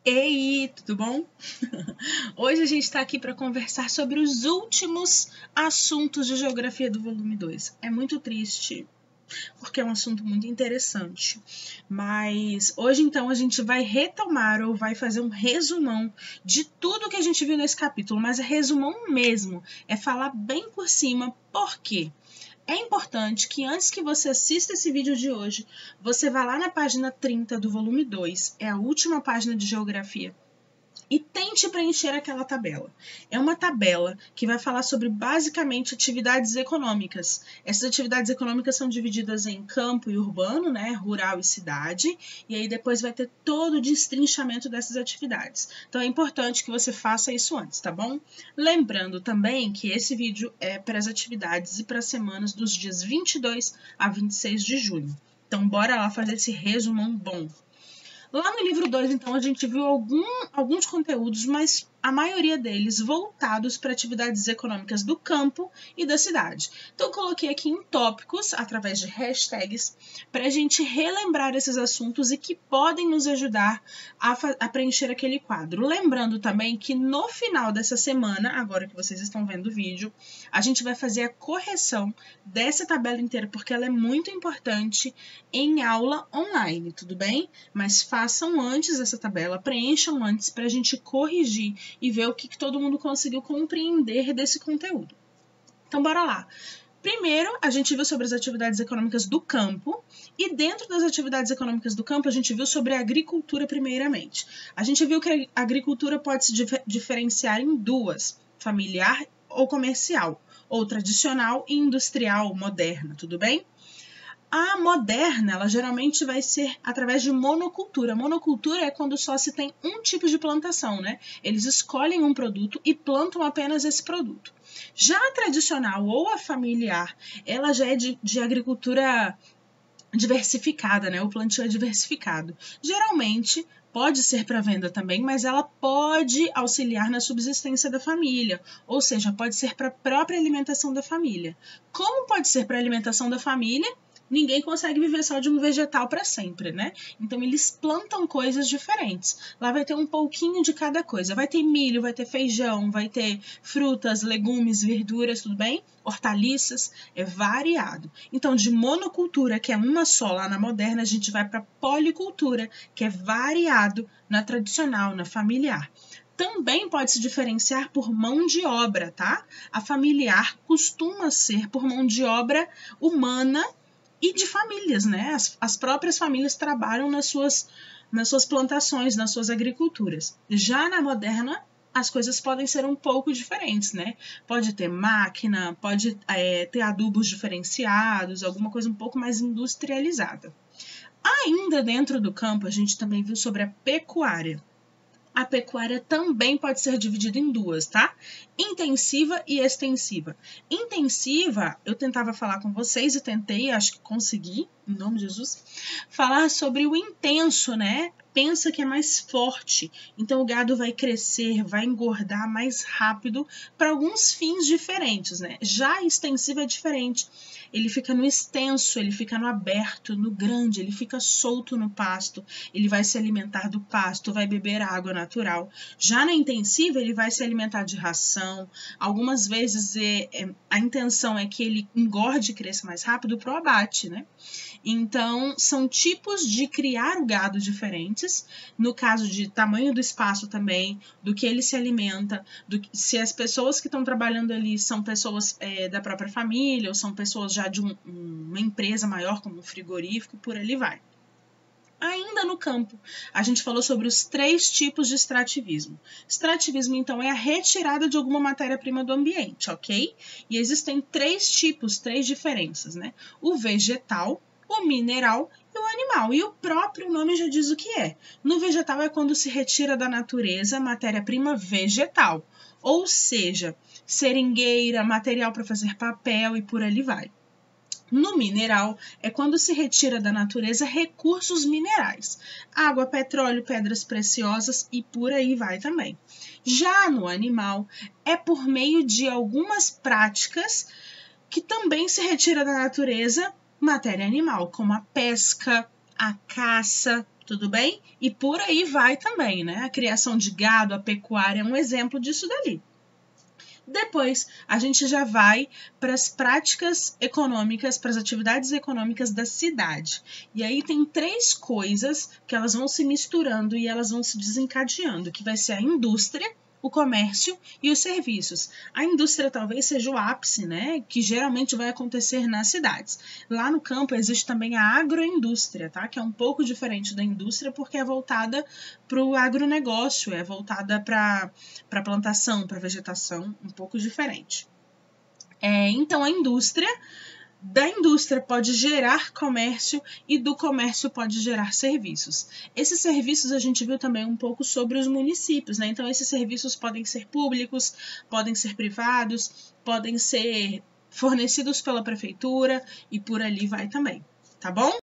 Ei, tudo bom? Hoje a gente está aqui para conversar sobre os últimos assuntos de geografia do volume 2. É muito triste, porque é um assunto muito interessante. Mas hoje, então, a gente vai retomar ou vai fazer um resumão de tudo que a gente viu nesse capítulo, mas é resumão mesmo, é falar bem por cima, por quê? É importante que antes que você assista esse vídeo de hoje, você vá lá na página 30 do volume 2, é a última página de geografia, e tente preencher aquela tabela. É uma tabela que vai falar sobre basicamente atividades econômicas. Essas atividades econômicas são divididas em campo e urbano, né, rural e cidade, e aí depois vai ter todo o destrinchamento dessas atividades. Então é importante que você faça isso antes, tá bom? Lembrando também que esse vídeo é para as atividades e para as semanas dos dias 22 a 26 de junho. Então bora lá fazer esse resumão bom. Lá no livro 2, então, a gente viu alguns conteúdos, mas a maioria deles voltados para atividades econômicas do campo e da cidade. Então, eu coloquei aqui em tópicos, através de hashtags, para a gente relembrar esses assuntos e que podem nos ajudar a preencher aquele quadro. Lembrando também que no final dessa semana, agora que vocês estão vendo o vídeo, a gente vai fazer a correção dessa tabela inteira, porque ela é muito importante em aula online, tudo bem? Mas façam antes essa tabela, preencham antes para a gente corrigir e ver o que todo mundo conseguiu compreender desse conteúdo. Então, bora lá. Primeiro, a gente viu sobre as atividades econômicas do campo, e dentro das atividades econômicas do campo, a gente viu sobre a agricultura primeiramente. A gente viu que a agricultura pode se diferenciar em duas, familiar ou comercial, ou tradicional e industrial, moderna, tudo bem? A moderna, ela geralmente vai ser através de monocultura. Monocultura é quando só se tem um tipo de plantação, né? Eles escolhem um produto e plantam apenas esse produto. Já a tradicional ou a familiar, ela já é de agricultura diversificada, né? O plantio é diversificado. Geralmente pode ser para venda também, mas ela pode auxiliar na subsistência da família, ou seja, pode ser para a própria alimentação da família. Como pode ser para a alimentação da família? Ninguém consegue viver só de um vegetal para sempre, né? Então eles plantam coisas diferentes. Lá vai ter um pouquinho de cada coisa. Vai ter milho, vai ter feijão, vai ter frutas, legumes, verduras, tudo bem? Hortaliças, é variado. Então, de monocultura, que é uma só lá na moderna, a gente vai para policultura, que é variado na tradicional, na familiar. Também pode se diferenciar por mão de obra, tá? A familiar costuma ser por mão de obra humana e de famílias, né? As próprias famílias trabalham nas suas plantações, nas suas agriculturas. Já na moderna, as coisas podem ser um pouco diferentes, né? Pode ter máquina, pode ter adubos diferenciados, alguma coisa um pouco mais industrializada. Ainda dentro do campo, a gente também viu sobre a pecuária. A pecuária também pode ser dividida em duas, tá? Intensiva e extensiva. Intensiva, eu tentava falar com vocês e tentei, acho que consegui, em nome de Jesus, falar sobre o intenso, né? Pensa que é mais forte, então o gado vai crescer, vai engordar mais rápido para alguns fins diferentes, né? Já a extensiva é diferente. Ele fica no extenso, ele fica no aberto, no grande, ele fica solto no pasto, ele vai se alimentar do pasto, vai beber água natural. Já na intensiva, ele vai se alimentar de ração. Algumas vezes a intenção é que ele engorde e cresça mais rápido para o abate, né? Então, são tipos de criar o gado diferentes, no caso de tamanho do espaço também, do que ele se alimenta, se as pessoas que estão trabalhando ali são pessoas da própria família, ou são pessoas já de uma empresa maior, como um frigorífico, por ali vai. Ainda no campo, a gente falou sobre os 3 tipos de extrativismo. Extrativismo, então, é a retirada de alguma matéria-prima do ambiente, ok? E existem 3 tipos, 3 diferenças, né? O vegetal, o mineral e o animal. E o próprio nome já diz o que é. No vegetal é quando se retira da natureza matéria-prima vegetal, ou seja, seringueira, material para fazer papel e por ali vai. No mineral, é quando se retira da natureza recursos minerais, água, petróleo, pedras preciosas e por aí vai também. Já no animal, é por meio de algumas práticas que também se retira da natureza matéria animal, como a pesca, a caça, Tudo bem? E por aí vai também, né? A criação de gado, a pecuária é um exemplo disso dali. Depois, a gente já vai para as práticas econômicas, para as atividades econômicas da cidade. E aí tem 3 coisas que elas vão se misturando e elas vão se desencadeando, que vai ser a indústria, o comércio e os serviços. A indústria talvez seja o ápice, né, que geralmente vai acontecer nas cidades. Lá no campo existe também a agroindústria, tá, que é um pouco diferente da indústria porque é voltada para o agronegócio, é voltada para plantação, para vegetação, um pouco diferente. Então a indústria, da indústria pode gerar comércio e do comércio pode gerar serviços. Esses serviços a gente viu também um pouco sobre os municípios, né? Então esses serviços podem ser públicos, podem ser privados, podem ser fornecidos pela prefeitura e por ali vai também, tá bom?